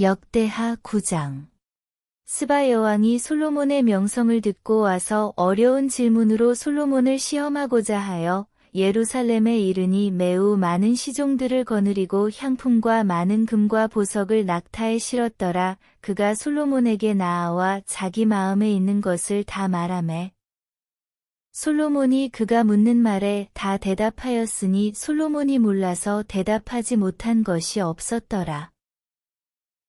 역대하 9장. 스바 여왕이 솔로몬의 명성을 듣고 와서 어려운 질문으로 솔로몬을 시험하고자 하여 예루살렘에 이르니 매우 많은 시종들을 거느리고 향품과 많은 금과 보석을 낙타에 실었더라. 그가 솔로몬에게 나아와 자기 마음에 있는 것을 다 말하매 솔로몬이 그가 묻는 말에 다 대답하였으니 솔로몬이 몰라서 대답하지 못한 것이 없었더라.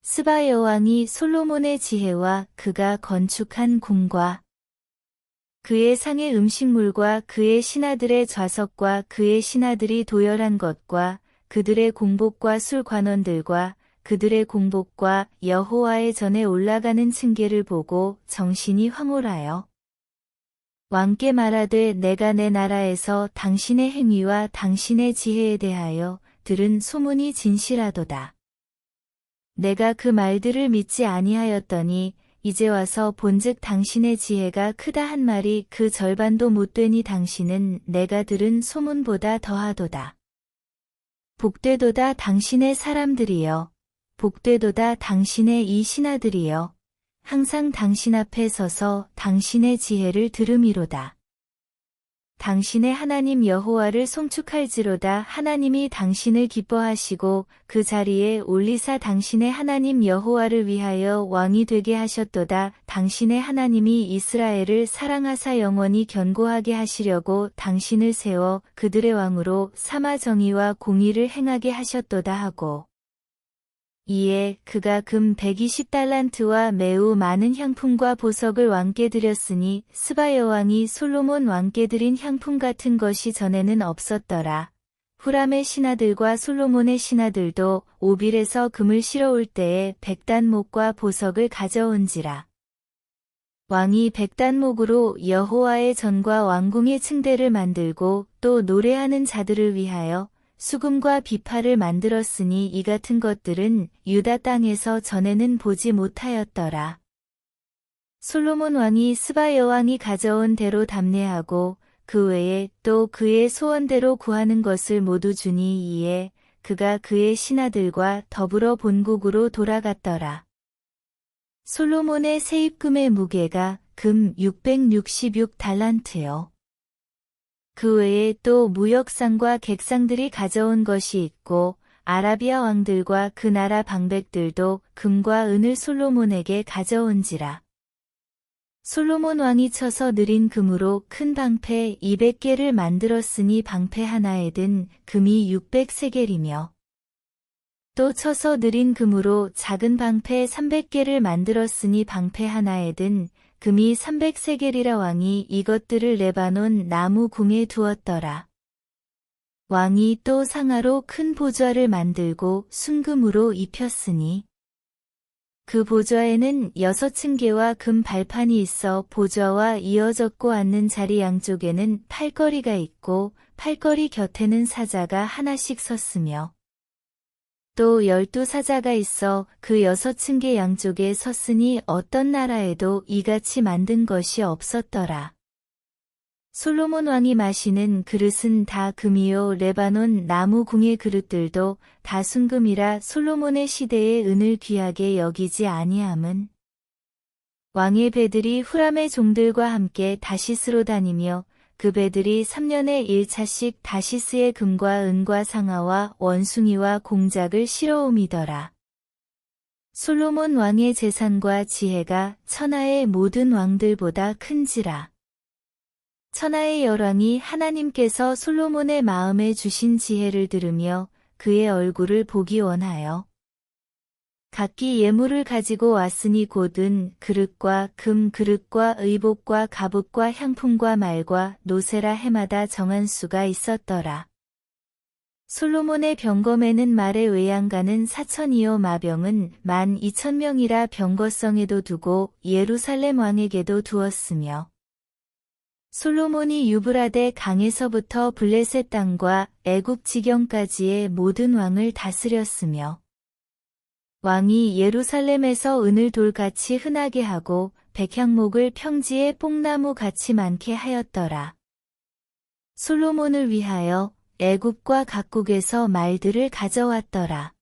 스바 여왕이 솔로몬의 지혜와 그가 건축한 궁과 그의 상의 음식물과 그의 신하들의 좌석과 그의 신하들이 도열한 것과 그들의 공복과 술관원들과 그들의 공복과 여호와의 전에 올라가는 층계를 보고 정신이 황홀하여 왕께 말하되 내가 내 나라에서 당신의 행위와 당신의 지혜에 대하여 들은 소문이 진실하도다. 내가 그 말들을 믿지 아니하였더니 이제 와서 본즉 당신의 지혜가 크다 한 말이 그 절반도 못되니 당신은 내가 들은 소문보다 더하도다. 복되도다 당신의 사람들이여, 복되도다 당신의 이 신하들이여, 항상 당신 앞에 서서 당신의 지혜를 들음이로다. 당신의 하나님 여호와를 송축할지로다. 하나님이 당신을 기뻐하시고 그 자리에 올리사 당신의 하나님 여호와를 위하여 왕이 되게 하셨도다. 당신의 하나님이 이스라엘을 사랑하사 영원히 견고하게 하시려고 당신을 세워 그들의 왕으로 삼아 정의와 공의를 행하게 하셨도다 하고 이에 그가 금 120달란트와 매우 많은 향품과 보석을 왕께 드렸으니 스바 여왕이 솔로몬 왕께 드린 향품 같은 것이 전에는 없었더라. 후람의 신하들과 솔로몬의 신하들도 오빌에서 금을 실어올 때에 100단목과 보석을 가져온지라. 왕이 100단목으로 여호와의 전과 왕궁의 층대를 만들고 또 노래하는 자들을 위하여 수금과 비파를 만들었으니 이 같은 것들은 유다 땅에서 전에는 보지 못하였더라. 솔로몬 왕이 스바 여왕이 가져온 대로 담례하고 그 외에 또 그의 소원대로 구하는 것을 모두 주니 이에 그가 그의 신하들과 더불어 본국으로 돌아갔더라. 솔로몬의 세입금의 무게가 금 666달란트요. 그 외에 또 무역상과 객상들이 가져온 것이 있고 아라비아 왕들과 그 나라 방백들도 금과 은을 솔로몬에게 가져온지라. 솔로몬 왕이 쳐서 느린 금으로 큰 방패 200개를 만들었으니 방패 하나에 든 금이 600세겔이며 또 쳐서 느린 금으로 작은 방패 300개를 만들었으니 방패 하나에 든 금이 300세겔이라. 왕이 이것들을 레바논 나무 궁에 두었더라. 왕이 또 상아로 큰 보좌를 만들고 순금으로 입혔으니 그 보좌에는 6층계와 금 발판이 있어 보좌와 이어졌고 앉는 자리 양쪽에는 팔걸이가 있고 팔걸이 곁에는 사자가 하나씩 섰으며 또 12사자가 있어 그 6층계 양쪽에 섰으니 어떤 나라에도 이같이 만든 것이 없었더라. 솔로몬 왕이 마시는 그릇은 다 금이요 레바논 나무 궁의 그릇들도 다 순금이라. 솔로몬의 시대에 은을 귀하게 여기지 아니함은 왕의 배들이 후람의 종들과 함께 다시스로 다니며 그 배들이 3년에 1차씩 다시스의 금과 은과 상아와 원숭이와 공작을 실어오미더라. 솔로몬 왕의 재산과 지혜가 천하의 모든 왕들보다 큰지라. 천하의 열왕이 하나님께서 솔로몬의 마음에 주신 지혜를 들으며 그의 얼굴을 보기 원하여 각기 예물을 가지고 왔으니 곧은 그릇과 금 그릇과 의복과 갑옷과 향품과 말과 노세라 해마다 정한 수가 있었더라. 솔로몬의 병검에는 말의 외양간은 4천이요 마병은 12,000명이라 병거성에도 두고 예루살렘 왕에게도 두었으며 솔로몬이 유브라데 강에서부터 블레셋 땅과 애굽 지경까지의 모든 왕을 다스렸으며 왕이 예루살렘에서 은을 돌같이 흔하게 하고 백향목을 평지에 뽕나무 같이 많게 하였더라. 솔로몬을 위하여 애굽과 각국에서 말들을 가져왔더라.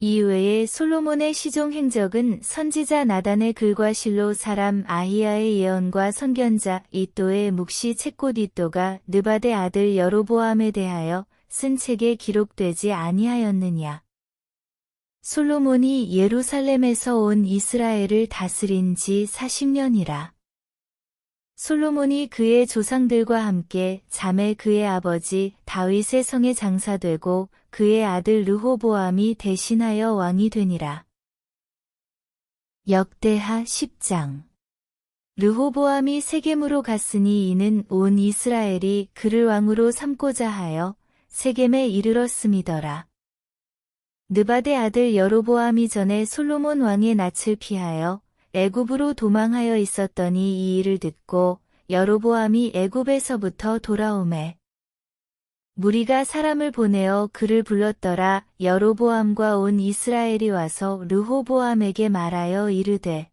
이외에 솔로몬의 시종 행적은 선지자 나단의 글과 실로 사람 아히야의 예언과 선견자 이또의 묵시 책곧 이또가 느밧의 아들 여로보암에 대하여 쓴 책에 기록되지 아니하였느냐. 솔로몬이 예루살렘에서 온 이스라엘을 다스린 지 40년이라. 솔로몬이 그의 조상들과 함께 잠에 그의 아버지 다윗의 성에 장사되고 그의 아들 르호보암이 대신하여 왕이 되니라. 역대하 10장. 르호보암이 세겜으로 갔으니 이는 온 이스라엘이 그를 왕으로 삼고자 하여 세겜에 이르렀음이더라. 느밧의 아들 여로보암이 전에 솔로몬 왕의 낯을 피하여 애굽으로 도망하여 있었더니 이 일을 듣고 여로보암이 애굽에서부터 돌아오매 무리가 사람을 보내어 그를 불렀더라. 여로보암과 온 이스라엘이 와서 르호보암에게 말하여 이르되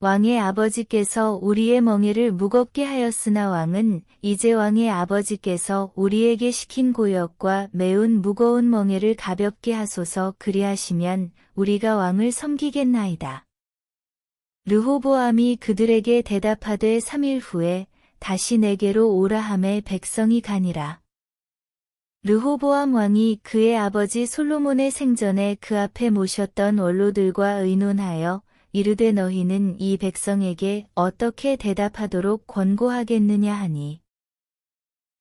왕의 아버지께서 우리의 멍에를 무겁게 하였으나 왕은 이제 왕의 아버지께서 우리에게 시킨 고역과 매운 무거운 멍에를 가볍게 하소서. 그리하시면 우리가 왕을 섬기겠나이다. 르호보암이 그들에게 대답하되 3일 후에 다시 내게로 오라 하매 백성이 가니라. 르호보암 왕이 그의 아버지 솔로몬의 생전에 그 앞에 모셨던 원로들과 의논하여 이르되 너희는 이 백성에게 어떻게 대답하도록 권고하겠느냐 하니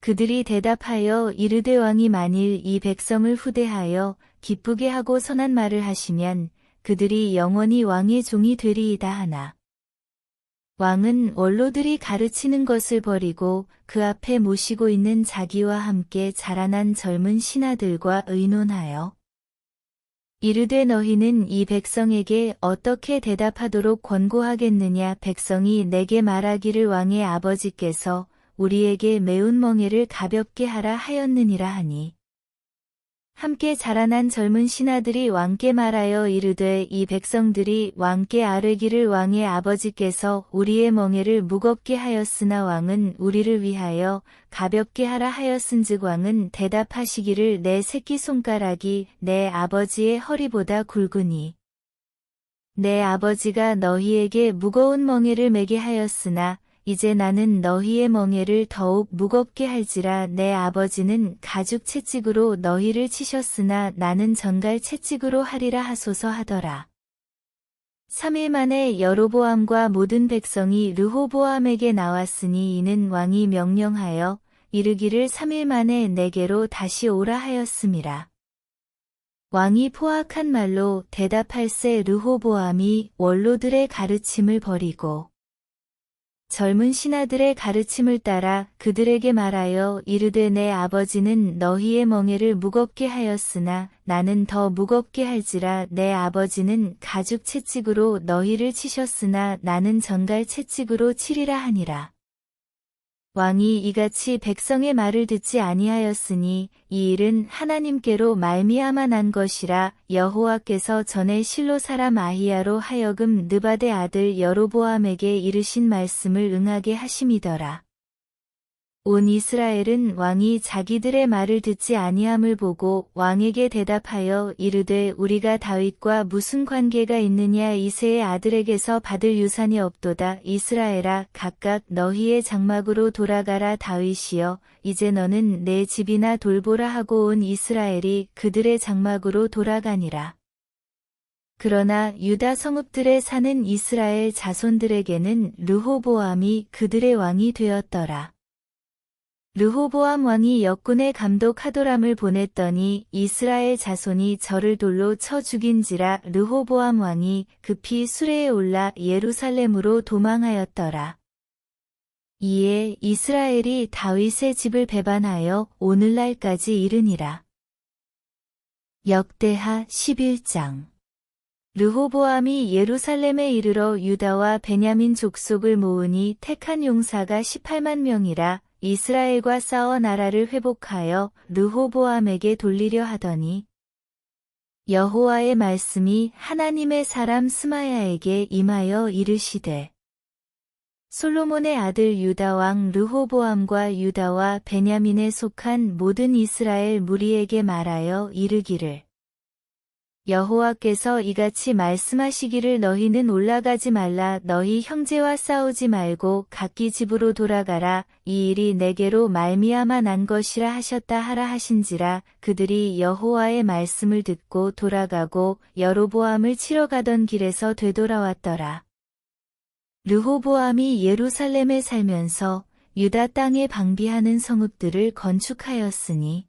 그들이 대답하여 이르되 왕이 만일 이 백성을 후대하여 기쁘게 하고 선한 말을 하시면 그들이 영원히 왕의 종이 되리이다 하나. 왕은 원로들이 가르치는 것을 버리고 그 앞에 모시고 있는 자기와 함께 자라난 젊은 신하들과 의논하여 이르되 너희는 이 백성에게 어떻게 대답하도록 권고하겠느냐. 백성이 내게 말하기를 왕의 아버지께서 우리에게 매운 멍에를 가볍게 하라 하였느니라 하니 함께 자라난 젊은 신하들이 왕께 말하여 이르되 이 백성들이 왕께 아뢰기를 왕의 아버지께서 우리의 멍에를 무겁게 하였으나 왕은 우리를 위하여 가볍게 하라 하였은즉 왕은 대답하시기를 내 새끼손가락이 내 아버지의 허리보다 굵으니 내 아버지가 너희에게 무거운 멍에를 매게 하였으나 이제 나는 너희의 멍에를 더욱 무겁게 할지라. 내 아버지는 가죽 채찍으로 너희를 치셨으나 나는 전갈 채찍으로 하리라 하소서 하더라. 3일 만에 여로보암과 모든 백성이 르호보암에게 나왔으니 이는 왕이 명령하여 이르기를 3일 만에 내게로 다시 오라 하였음이라. 왕이 포악한 말로 대답할새 르호보암이 원로들의 가르침을 버리고 젊은 신하들의 가르침을 따라 그들에게 말하여 이르되 내 아버지는 너희의 멍에를 무겁게 하였으나 나는 더 무겁게 할지라. 내 아버지는 가죽 채찍으로 너희를 치셨으나 나는 전갈 채찍으로 치리라 하니라. 왕이 이같이 백성의 말을 듣지 아니하였으니 이 일은 하나님께로 말미암아 난 것이라. 여호와께서 전에 실로 사람 아히야로 하여금 느밧의 아들 여로보암에게 이르신 말씀을 응하게 하심이더라. 온 이스라엘은 왕이 자기들의 말을 듣지 아니함을 보고 왕에게 대답하여 이르되 우리가 다윗과 무슨 관계가 있느냐. 이새의 아들에게서 받을 유산이 없도다. 이스라엘아 각각 너희의 장막으로 돌아가라. 다윗이여 이제 너는 내 집이나 돌보라 하고 온 이스라엘이 그들의 장막으로 돌아가니라. 그러나 유다 성읍들에 사는 이스라엘 자손들에게는 르호보암이 그들의 왕이 되었더라. 르호보암 왕이 역군의 감독 하도람을 보냈더니 이스라엘 자손이 저를 돌로 쳐 죽인지라. 르호보암 왕이 급히 수레에 올라 예루살렘으로 도망하였더라. 이에 이스라엘이 다윗의 집을 배반하여 오늘날까지 이르니라. 역대하 11장. 르호보암이 예루살렘에 이르러 유다와 베냐민 족속을 모으니 택한 용사가 18만 명이라. 이스라엘과 싸워 나라를 회복하여 르호보암에게 돌리려 하더니 여호와의 말씀이 하나님의 사람 스마야에게 임하여 이르시되 솔로몬의 아들 유다 왕 르호보암과 유다와 베냐민에 속한 모든 이스라엘 무리에게 말하여 이르기를 여호와께서 이같이 말씀하시기를 너희는 올라가지 말라 너희 형제와 싸우지 말고 각기 집으로 돌아가라 이 일이 내게로 말미암아 난 것이라 하셨다 하라 하신지라 그들이 여호와의 말씀을 듣고 돌아가고 여로보암을 치러 가던 길에서 되돌아왔더라. 르호보암이 예루살렘에 살면서 유다 땅에 방비하는 성읍들을 건축하였으니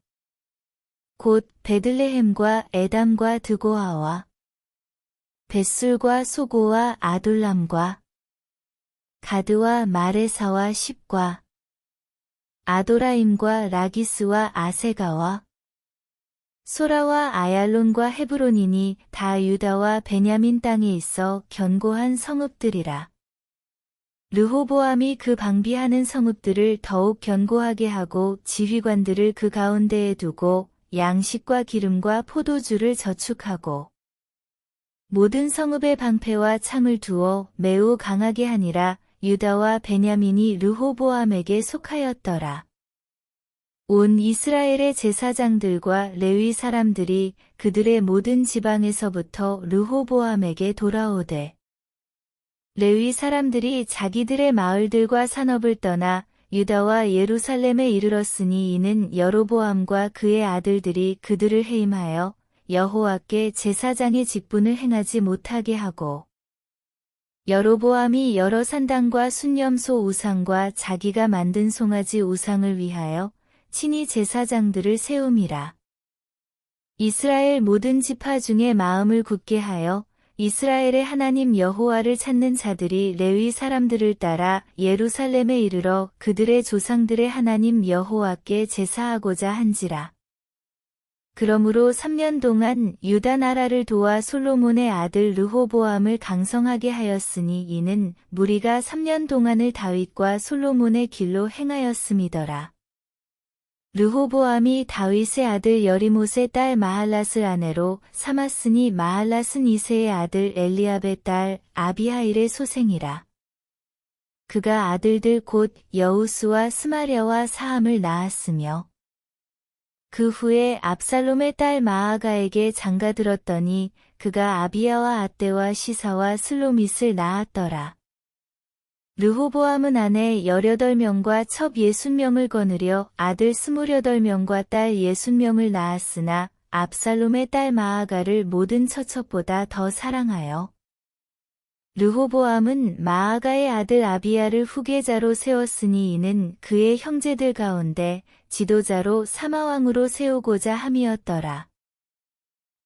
곧 베들레헴과 에담과 드고아와 벳술과 소고와 아둘람과 가드와 마레사와 십과 아도라임과 라기스와 아세가와 소라와 아얄론과 헤브론이니 다 유다와 베냐민 땅에 있어 견고한 성읍들이라. 르호보암이 그 방비하는 성읍들을 더욱 견고하게 하고 지휘관들을 그 가운데에 두고 양식과 기름과 포도주를 저축하고 모든 성읍의 방패와 창을 두어 매우 강하게 하니라. 유다와 베냐민이 르호보암에게 속하였더라. 온 이스라엘의 제사장들과 레위 사람들이 그들의 모든 지방에서부터 르호보암에게 돌아오되 레위 사람들이 자기들의 마을들과 산업을 떠나 유다와 예루살렘에 이르렀으니 이는 여로보암과 그의 아들들이 그들을 해임하여 여호와께 제사장의 직분을 행하지 못하게 하고 여로보암이 여러 산당과 순념소 우상과 자기가 만든 송아지 우상을 위하여 친히 제사장들을 세움이라. 이스라엘 모든 지파 중에 마음을 굳게 하여 이스라엘의 하나님 여호와를 찾는 자들이 레위 사람들을 따라 예루살렘에 이르러 그들의 조상들의 하나님 여호와께 제사하고자 한지라. 그러므로 3년 동안 유다 나라를 도와 솔로몬의 아들 르호보암을 강성하게 하였으니 이는 무리가 3년 동안을 다윗과 솔로몬의 길로 행하였음이더라. 르호보암이 다윗의 아들 여리못의 딸 마할랏을 아내로 삼았으니 마할랏은 이새의 아들 엘리압의 딸 아비하일의 소생이라. 그가 아들들 곧 여우스와 스마랴와 사함을 낳았으며 그 후에 압살롬의 딸 마아가에게 장가들었더니 그가 아비야와 아떼와 시사와 슬로밋을 낳았더라. 르호보암은 아내 18명과 첩 60명을 거느려 아들 28명과 딸 60명을 낳았으나 압살롬의 딸 마아가를 모든 처첩보다 더 사랑하여 르호보암은 마아가의 아들 아비야를 후계자로 세웠으니 이는 그의 형제들 가운데 지도자로 사마왕으로 세우고자 함이었더라.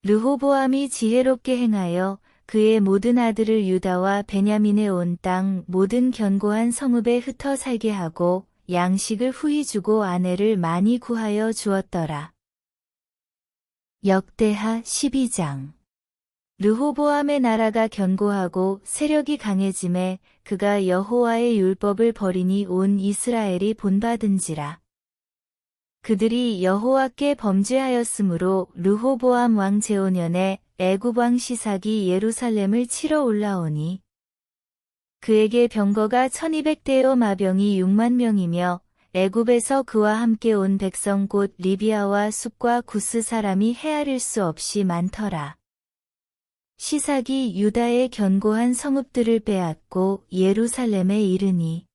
르호보암이 지혜롭게 행하여 그의 모든 아들을 유다와 베냐민의 온 땅 모든 견고한 성읍에 흩어 살게 하고 양식을 후히 주고 아내를 많이 구하여 주었더라. 역대하 12장. 르호보암의 나라가 견고하고 세력이 강해짐에 그가 여호와의 율법을 버리니 온 이스라엘이 본받은지라. 그들이 여호와께 범죄하였으므로 르호보암 왕 제5년에 애굽 왕 시삭이 예루살렘을 치러 올라오니 그에게 병거가 1200대요 마병이 6만 명이며 애굽에서 그와 함께 온 백성 곧 리비아와 숲과 구스 사람이 헤아릴 수 없이 많더라. 시삭이 유다의 견고한 성읍들을 빼앗고 예루살렘에 이르니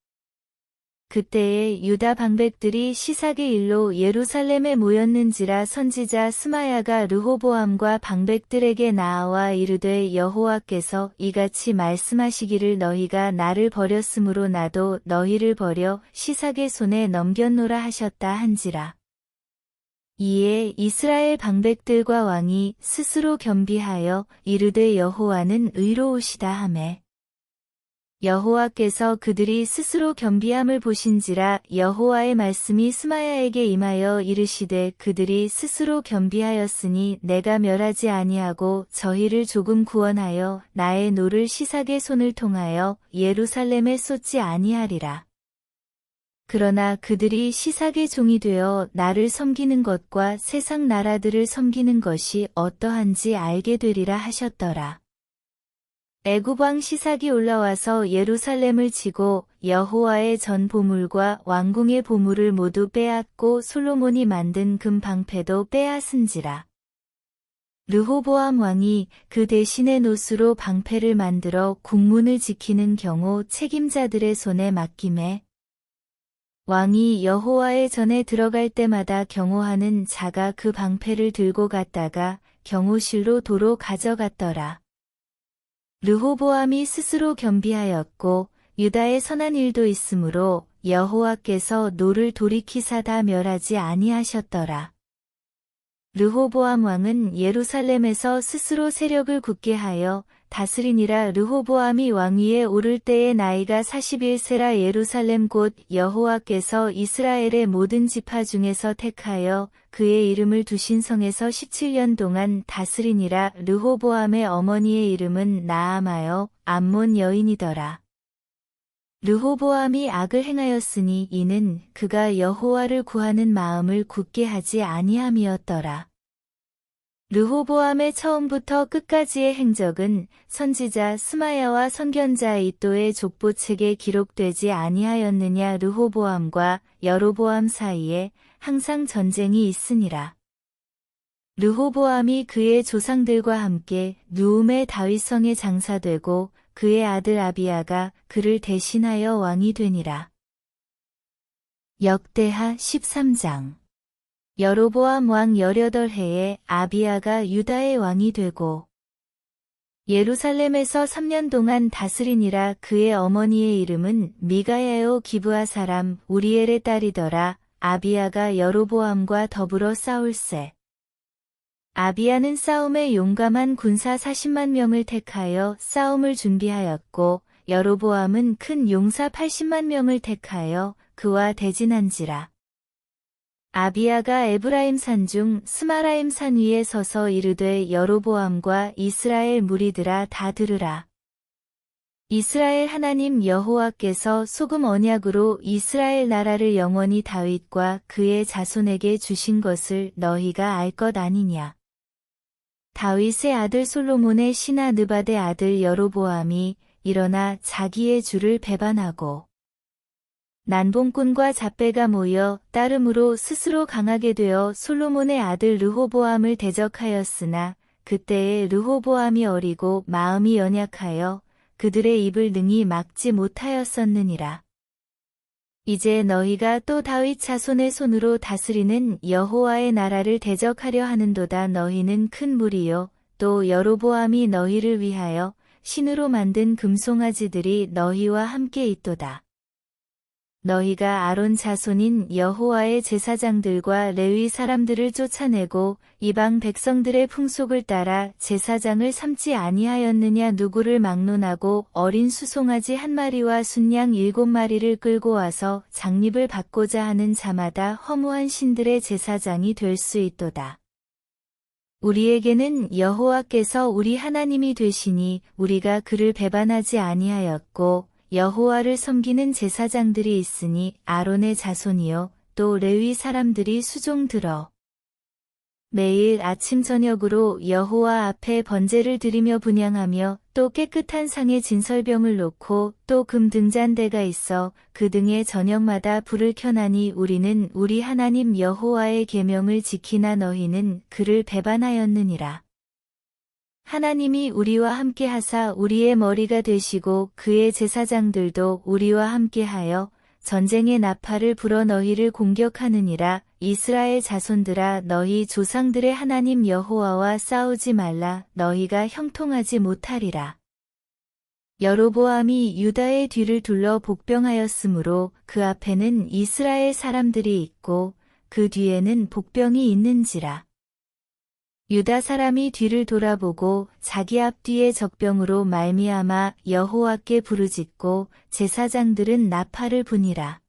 그때에 유다 방백들이 시삭의 일로 예루살렘에 모였는지라 선지자 스마야가 르호보암과 방백들에게 나아와 이르되 여호와께서 이같이 말씀하시기를 너희가 나를 버렸으므로 나도 너희를 버려 시삭의 손에 넘겼노라 하셨다 한지라. 이에 이스라엘 방백들과 왕이 스스로 겸비하여 이르되 여호와는 의로우시다 하매 여호와께서 그들이 스스로 겸비함을 보신지라 여호와의 말씀이 스마야에게 임하여 이르시되 그들이 스스로 겸비하였으니 내가 멸하지 아니하고 저희를 조금 구원하여 나의 노를 시삭의 손을 통하여 예루살렘에 쏟지 아니하리라. 그러나 그들이 시삭의 종이 되어 나를 섬기는 것과 세상 나라들을 섬기는 것이 어떠한지 알게 되리라 하셨더라. 애굽 왕 시삭이 올라와서 예루살렘을 치고 여호와의 전 보물과 왕궁의 보물을 모두 빼앗고 솔로몬이 만든 금 방패도 빼앗은지라. 르호보암 왕이 그 대신에 노수로 방패를 만들어 국문을 지키는 경우 책임자들의 손에 맡김에 왕이 여호와의 전에 들어갈 때마다 경호하는 자가 그 방패를 들고 갔다가 경호실로 도로 가져갔더라. 르호보암이 스스로 겸비하였고 유다의 선한 일도 있으므로 여호와께서 노를 돌이키사 다 멸하지 아니하셨더라. 르호보암 왕은 예루살렘에서 스스로 세력을 굳게 하여 다스리니라. 르호보암이 왕위에 오를 때의 나이가 41세라. 예루살렘 곧 여호와께서 이스라엘의 모든 지파 중에서 택하여 그의 이름을 두신 성에서 17년 동안 다스리니라. 르호보암의 어머니의 이름은 나아마여 암몬 여인이더라. 르호보암이 악을 행하였으니 이는 그가 여호와를 구하는 마음을 굳게 하지 아니함이었더라. 르호보암의 처음부터 끝까지의 행적은 선지자 스마야와 선견자 이도의 족보책에 기록되지 아니하였느냐. 르호보암과 여로보암 사이에 항상 전쟁이 있으니라. 르호보암이 그의 조상들과 함께 누움의 다윗성에 장사되고 그의 아들 아비야가 그를 대신하여 왕이 되니라. 역대하 13장. 여로보암 왕 18해에 아비야가 유다의 왕이 되고 예루살렘에서 3년 동안 다스리니라. 그의 어머니의 이름은 미가야요 기브아 사람 우리엘의 딸이더라. 아비야가 여로보암과 더불어 싸울세. 아비야는 싸움에 용감한 군사 40만 명을 택하여 싸움을 준비하였고 여로보암은 큰 용사 80만 명을 택하여 그와 대진한지라. 아비야가 에브라임 산중 스마라임 산 위에 서서 이르되 여로보암과 이스라엘 무리들아 다 들으라. 이스라엘 하나님 여호와께서 소금 언약으로 이스라엘 나라를 영원히 다윗과 그의 자손에게 주신 것을 너희가 알 것 아니냐. 다윗의 아들 솔로몬의 신하 느바데 아들 여로보암이 일어나 자기의 주를 배반하고 난봉꾼과 잡배가 모여 따름으로 스스로 강하게 되어 솔로몬의 아들 르호보암을 대적하였으나 그때에 르호보암이 어리고 마음이 연약하여 그들의 입을 능히 막지 못하였었느니라. 이제 너희가 또 다윗 자손의 손으로 다스리는 여호와의 나라를 대적하려 하는도다. 너희는 큰 무리요 또 여로보암이 너희를 위하여 신으로 만든 금송아지들이 너희와 함께 있도다. 너희가 아론 자손인 여호와의 제사장들과 레위 사람들을 쫓아내고 이방 백성들의 풍속을 따라 제사장을 삼지 아니하였느냐. 누구를 막론하고 어린 수송아지 1마리와 순양 7마리를 끌고 와서 장립을 받고자 하는 자마다 허무한 신들의 제사장이 될 수 있도다. 우리에게는 여호와께서 우리 하나님이 되시니 우리가 그를 배반하지 아니하였고 여호와를 섬기는 제사장들이 있으니 아론의 자손이요 또 레위 사람들이 수종들어 매일 아침 저녁으로 여호와 앞에 번제를 드리며 분향하며 또 깨끗한 상에 진설병을 놓고 또 금 등잔대가 있어 그 등에 저녁마다 불을 켜나니 우리는 우리 하나님 여호와의 계명을 지키나 너희는 그를 배반하였느니라. 하나님이 우리와 함께 하사 우리의 머리가 되시고 그의 제사장들도 우리와 함께하여 전쟁의 나팔을 불어 너희를 공격하느니라. 이스라엘 자손들아 너희 조상들의 하나님 여호와와 싸우지 말라. 너희가 형통하지 못하리라. 여로보암이 유다의 뒤를 둘러 복병하였으므로 그 앞에는 이스라엘 사람들이 있고 그 뒤에는 복병이 있는지라. 유다 사람이 뒤를 돌아보고 자기 앞뒤에 적병으로 말미암아 여호와께 부르짖고 제사장들은 나팔을 부니라.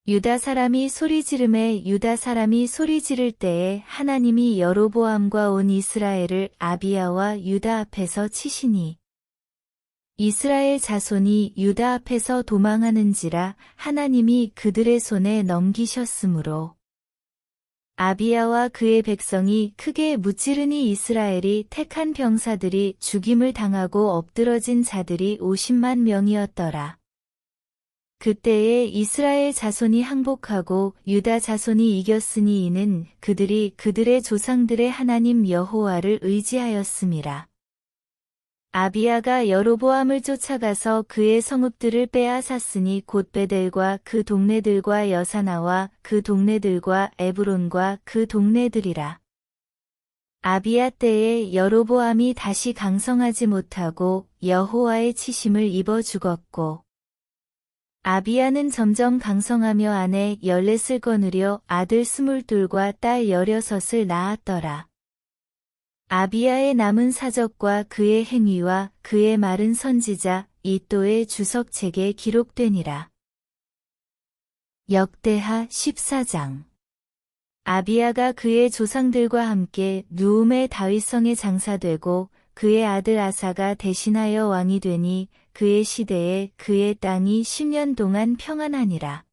유다 사람이 소리 지르매 유다 사람이 소리 지를 때에 하나님이 여로보암과 온 이스라엘을 아비야와 유다 앞에서 치시니 이스라엘 자손이 유다 앞에서 도망하는지라 하나님이 그들의 손에 넘기셨으므로 아비야와 그의 백성이 크게 무찌르니 이스라엘이 택한 병사들이 죽임을 당하고 엎드러진 자들이 50만 명이었더라. 그때에 이스라엘 자손이 항복하고 유다 자손이 이겼으니 이는 그들이 그들의 조상들의 하나님 여호와를 의지하였음이라. 아비야가 여로보암을 쫓아가서 그의 성읍들을 빼앗았으니 곧 베델과 그 동네들과 여사나와 그 동네들과 에브론과 그 동네들이라. 아비야 때에 여로보암이 다시 강성하지 못하고 여호와의 치심을 입어 죽었고, 아비야는 점점 강성하며 아내 14을 거느려 아들 22과 딸 16을 낳았더라. 아비야의 남은 사적과 그의 행위와 그의 말은 선지자 이또의 주석책에 기록되니라. 역대하 14장. 아비야가 그의 조상들과 함께 누움의 다윗성에 장사되고 그의 아들 아사가 대신하여 왕이 되니 그의 시대에 그의 땅이 10년 동안 평안하니라.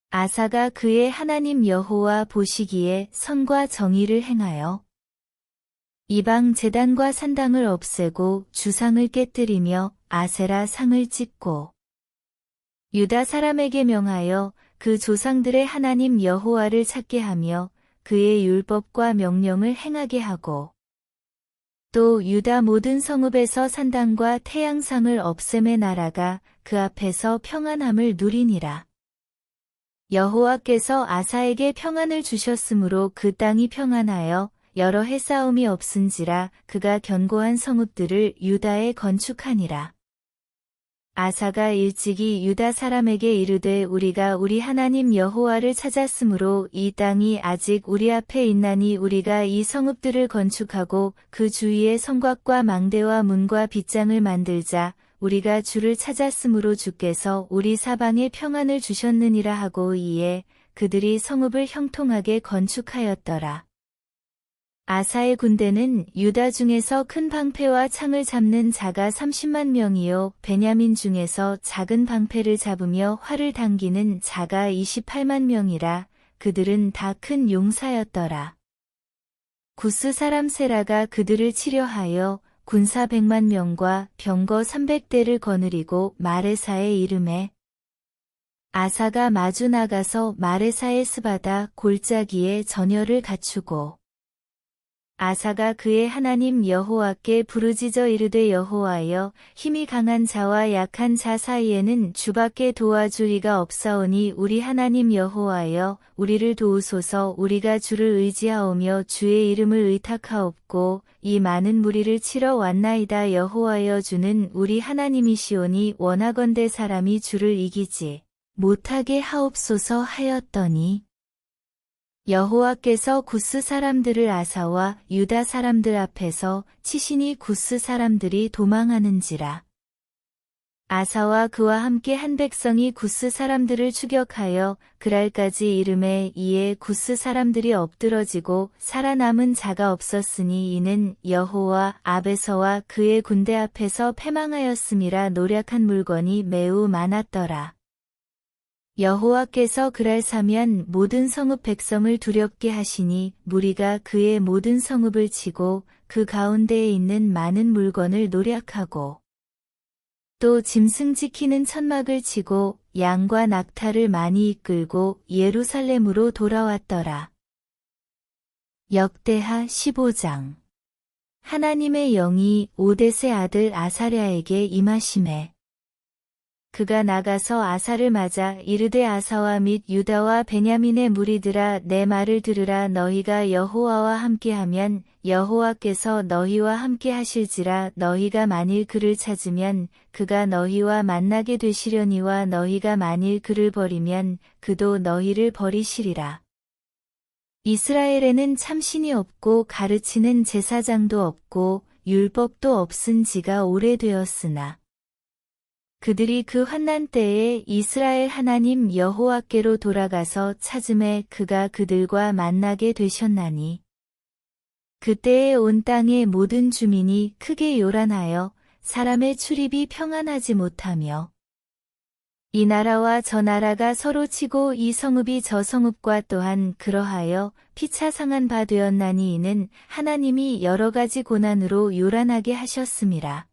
아사가 그의 하나님 여호와 보시기에 선과 정의를 행하여 이방 제단과 산당을 없애고 주상을 깨뜨리며 아세라 상을 찢고 유다 사람에게 명하여 그 조상들의 하나님 여호와를 찾게 하며 그의 율법과 명령을 행하게 하고 또 유다 모든 성읍에서 산당과 태양상을 없앰의 나라가 그 앞에서 평안함을 누리니라. 여호와께서 아사에게 평안을 주셨으므로 그 땅이 평안하여 여러 해 싸움이 없은지라 그가 견고한 성읍들을 유다에 건축하니라. 아사가 일찍이 유다 사람에게 이르되 우리가 우리 하나님 여호와를 찾았으므로 이 땅이 아직 우리 앞에 있나니 우리가 이 성읍들을 건축하고 그 주위에 성곽과 망대와 문과 빗장을 만들자. 우리가 주를 찾았으므로 주께서 우리 사방에 평안을 주셨느니라 하고 이에 그들이 성읍을 형통하게 건축하였더라. 아사의 군대는 유다 중에서 큰 방패와 창을 잡는 자가 30만 명이요 베냐민 중에서 작은 방패를 잡으며 활을 당기는 자가 28만 명이라. 그들은 다 큰 용사였더라. 구스 사람 세라가 그들을 치려하여 군사 100만 명과 병거 300대를 거느리고 마레사에 이르매 아사가 마주 나가서 마레사의 스바다 골짜기에 전열을 갖추고 아사가 그의 하나님 여호와께 부르짖어 이르되 여호와여 힘이 강한 자와 약한 자 사이에는 주밖에 도와줄 이가 없사오니 우리 하나님 여호와여 우리를 도우소서. 우리가 주를 의지하오며 주의 이름을 의탁하옵고 이 많은 무리를 치러 왔나이다. 여호와여 주는 우리 하나님이시오니 원하건대 사람이 주를 이기지 못하게 하옵소서 하였더니 여호와께서 구스 사람들을 아사와 유다 사람들 앞에서 치시니 구스 사람들이 도망하는지라. 아사와 그와 함께 한 백성이 구스 사람들을 추격하여 그랄까지 이르매 이에 구스 사람들이 엎드러지고 살아남은 자가 없었으니 이는 여호와 앞에서와 그의 군대 앞에서 패망하였음이라. 노략한 물건이 매우 많았더라. 여호와께서 그랄사면 모든 성읍 백성을 두렵게 하시니 무리가 그의 모든 성읍을 치고 그 가운데에 있는 많은 물건을 노략하고 또 짐승 지키는 천막을 치고 양과 낙타를 많이 이끌고 예루살렘으로 돌아왔더라. 역대하 15장. 하나님의 영이 오뎃의 아들 아사랴에게 임하시매 그가 나가서 아사를 맞아 이르되 아사와 및 유다와 베냐민의 무리들아 내 말을 들으라. 너희가 여호와와 함께하면 여호와께서 너희와 함께 하실지라. 너희가 만일 그를 찾으면 그가 너희와 만나게 되시려니와 너희가 만일 그를 버리면 그도 너희를 버리시리라. 이스라엘에는 참신이 없고 가르치는 제사장도 없고 율법도 없은 지가 오래되었으나 그들이 그 환난 때에 이스라엘 하나님 여호와께로 돌아가서 찾음에 그가 그들과 만나게 되셨나니 그때에 온 땅의 모든 주민이 크게 요란하여 사람의 출입이 평안하지 못하며 이 나라와 저 나라가 서로 치고 이 성읍이 저 성읍과 또한 그러하여 피차 상한 바 되었나니 이는 하나님이 여러 가지 고난으로 요란하게 하셨음이라.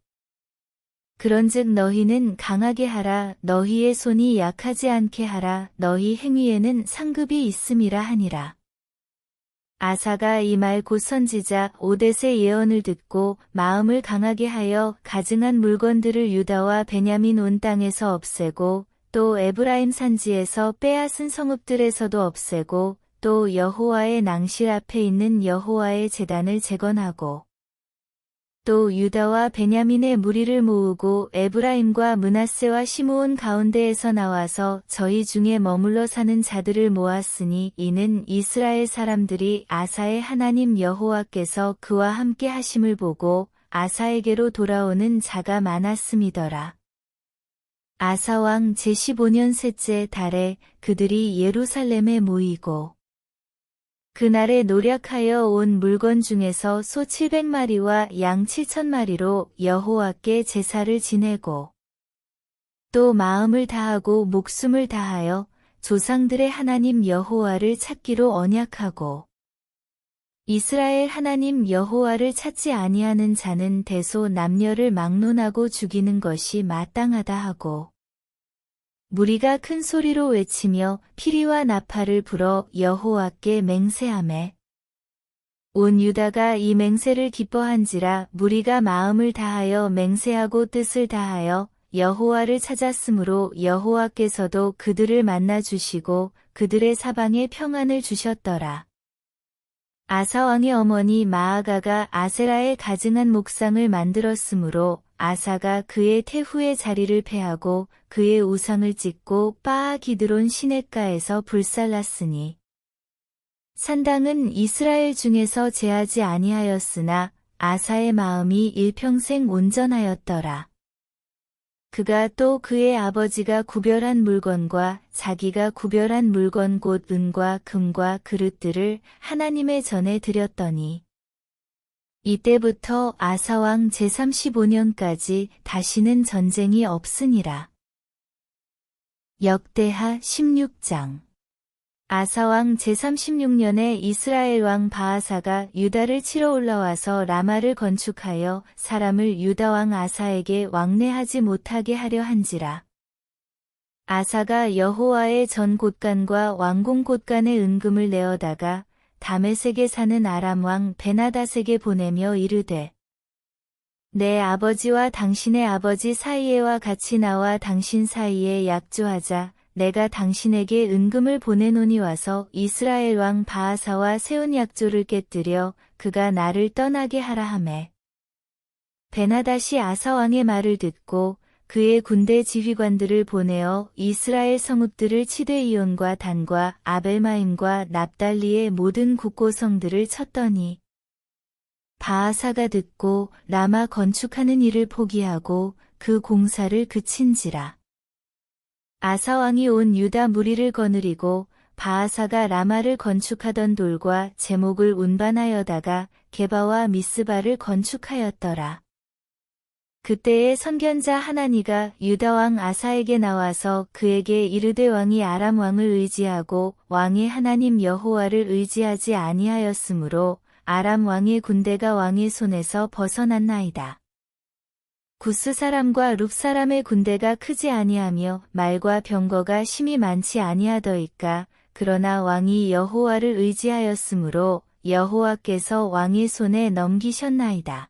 그런즉 너희는 강하게 하라. 너희의 손이 약하지 않게 하라. 너희 행위에는 상급이 있음이라 하니라. 아사가 이 말 곧 선지자 오뎃의 예언을 듣고 마음을 강하게 하여 가증한 물건들을 유다와 베냐민 온 땅에서 없애고 또 에브라임 산지에서 빼앗은 성읍들에서도 없애고 또 여호와의 낭실 앞에 있는 여호와의 제단을 재건하고 또 유다와 베냐민의 무리를 모으고 에브라임과 므낫세와 시므온 가운데에서 나와서 저희 중에 머물러 사는 자들을 모았으니 이는 이스라엘 사람들이 아사의 하나님 여호와께서 그와 함께 하심을 보고 아사에게로 돌아오는 자가 많았음이더라. 아사 왕 제15년 셋째 달에 그들이 예루살렘에 모이고 그날에 노력하여 온 물건 중에서 소 700마리와 양 7,000마리로 여호와께 제사를 지내고 또 마음을 다하고 목숨을 다하여 조상들의 하나님 여호와를 찾기로 언약하고 이스라엘 하나님 여호와를 찾지 아니하는 자는 대소 남녀를 막론하고 죽이는 것이 마땅하다 하고 무리가 큰 소리로 외치며 피리와 나팔을 불어 여호와께 맹세하매 온 유다가 이 맹세를 기뻐한지라 무리가 마음을 다하여 맹세하고 뜻을 다하여 여호와를 찾았으므로 여호와께서도 그들을 만나 주시고 그들의 사방에 평안을 주셨더라. 아사 왕의 어머니 마아가가 아세라의 가증한 목상을 만들었으므로 아사가 그의 태후의 자리를 폐하고 그의 우상을 찢고 바아 기드론 시냇가에서 불살랐으니 산당은 이스라엘 중에서 제하지 아니하였으나 아사의 마음이 일평생 온전하였더라. 그가 또 그의 아버지가 구별한 물건과 자기가 구별한 물건 곧 은과 금과 그릇들을 하나님의 전에 드렸더니 이때부터 아사왕 제35년까지 다시는 전쟁이 없으니라. 역대하 16장 아사왕 제36년에 이스라엘 왕 바아사가 유다를 치러 올라와서 라마를 건축하여 사람을 유다 왕 아사에게 왕래하지 못하게 하려 한지라. 아사가 여호와의 전 곳간과 왕궁 곳간의 은금을 내어다가 다메섹에 사는 아람 왕 베나닷에게 보내며 이르되 내 아버지와 당신의 아버지 사이에와 같이 나와 당신 사이에 약조하자. 내가 당신에게 은금을 보내노니 와서 이스라엘 왕 바아사와 세운 약조를 깨뜨려 그가 나를 떠나게 하라 하매 베나닷이 아사 왕의 말을 듣고 그의 군대 지휘관들을 보내어 이스라엘 성읍들을 치되 이온과 단과 아벨마임과 납달리의 모든 국고성들을 쳤더니 바아사가 듣고 라마 건축하는 일을 포기하고 그 공사를 그친지라. 아사 왕이 온 유다 무리를 거느리고 바아사가 라마를 건축하던 돌과 제목을 운반하여다가 게바와 미스바를 건축하였더라. 그때에 선견자 하나니가 유다 왕 아사에게 나와서 그에게 이르되 왕이 아람 왕을 의지하고 왕의 하나님 여호와를 의지하지 아니하였으므로 아람 왕의 군대가 왕의 손에서 벗어났나이다. 구스 사람과 룹 사람의 군대가 크지 아니하며 말과 병거가 심히 많지 아니하더이까. 그러나 왕이 여호와를 의지하였으므로 여호와께서 왕의 손에 넘기셨나이다.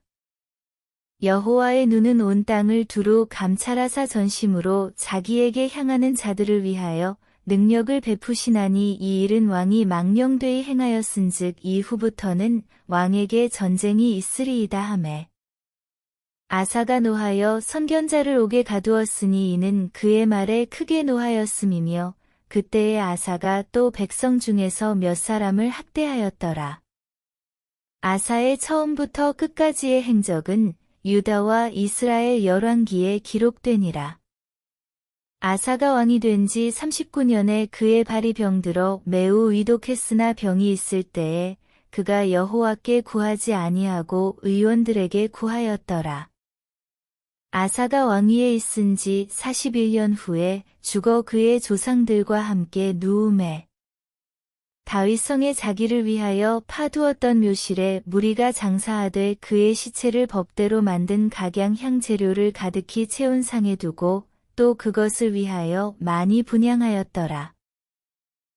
여호와의 눈은 온 땅을 두루 감찰하사 전심으로 자기에게 향하는 자들을 위하여 능력을 베푸시나니 이 일은 왕이 망령되이 행하였은즉 이후부터는 왕에게 전쟁이 있으리이다 하매 아사가 노하여 선견자를 옥에 가두었으니 이는 그의 말에 크게 노하였음이며 그때에 아사가 또 백성 중에서 몇 사람을 학대하였더라. 아사의 처음부터 끝까지의 행적은 유다와 이스라엘 열왕기에 기록되니라. 아사가 왕이 된 지 39년에 그의 발이 병들어 매우 위독했으나 병이 있을 때에 그가 여호와께 구하지 아니하고 의원들에게 구하였더라. 아사가 왕위에 있은 지 41년 후에 죽어 그의 조상들과 함께 누움에 다윗성에 자기를 위하여 파두었던 묘실에 무리가 장사하되 그의 시체를 법대로 만든 각양 향재료를 가득히 채운 상에 두고 또 그것을 위하여 많이 분향하였더라.